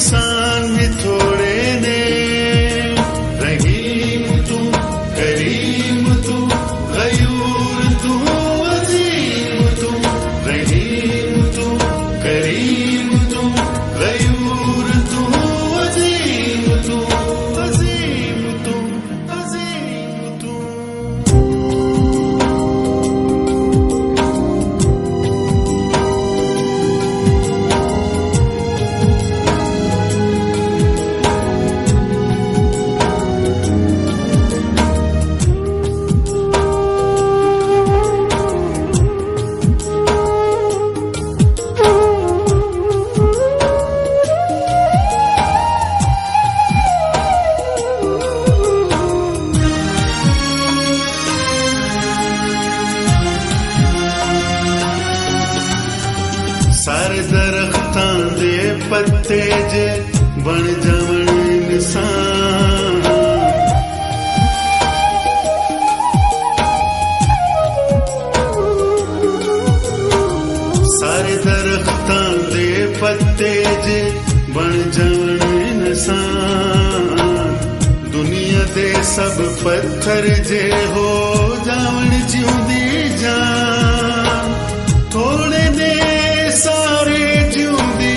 इंसान भी थोड़े ने। रहीम तू, करीम तू, गयूर तू, अजीम तू। रहीम तू, करीम तू, गयूर तू, अजीम तू, अजीम तू, अजीम तू। सारे दरख्तां दे पत्ते जे बन जावण इंसान। सारे दरख्तां दे पत्ते जे बन जावण इंसान। दुनिया दे सब पत्थर जे हो जावण जिउंदी जान। थोड़े ने सारे जिउंदी,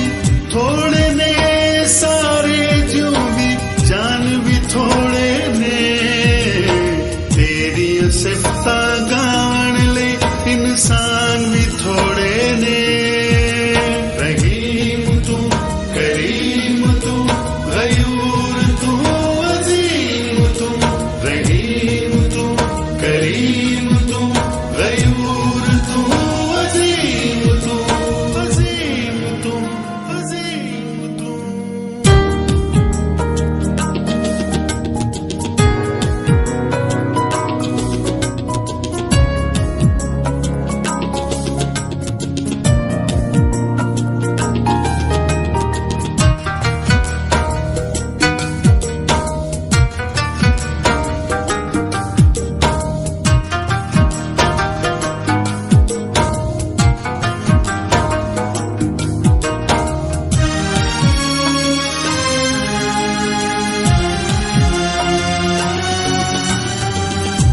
थोड़े ने सारे जिउंदी, जान भी थोड़े ने। तेरी सिफतां गावण ले इंसान भी थोड़े ने। रहीम तू, करीम तू, गयूर तू, अजीम तू। रहीम तू, करीम तू, गयूर तू, अजीम तू, अजीम तू, अजीम तू।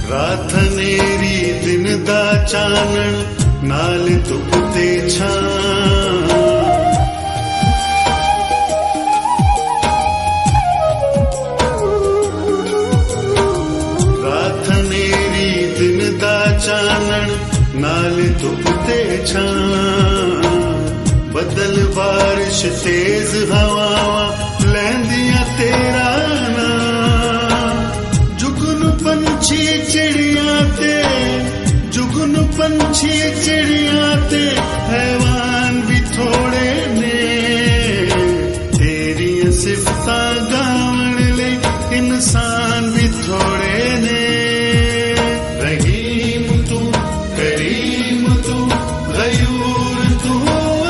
रात नेरी दिन दा चानण नाल धुप ते छां। रात नेरी दिन दा चानण नाल धुप ते छां। बदल बारिश तेज हवावां लैंदियां तेरा नाम। जुगन पंछी चिड़िया ते, जुगन पंछी चिड़िया ते, हैवान भी थोड़े ने। तेरी सिफतां गावण ले इंसान भी थोड़े ने। रहीम तू, करीम तू, गयूर तू,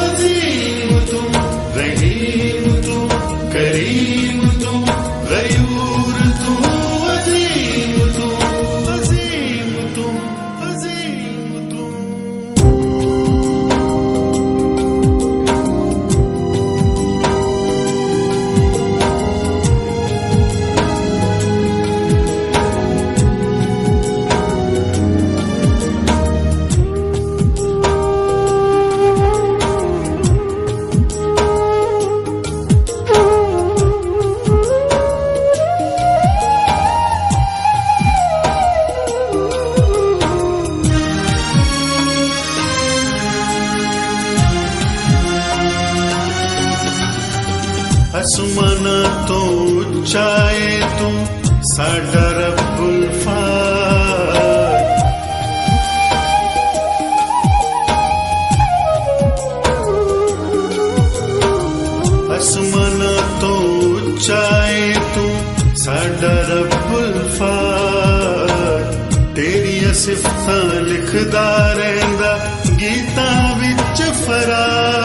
अजीम तू। रहीम तू, करीम तू, गयूर तू, अजीम तू, अजीम तू, अजीम तू। आसमाना तो उच्चाए तू साडा रब्बुल फात। आसमाना तो उच्चाए तू साडा रब्बुल फात। तेरी सिफतां लिखदा रहिंदा गीतां विच फरार।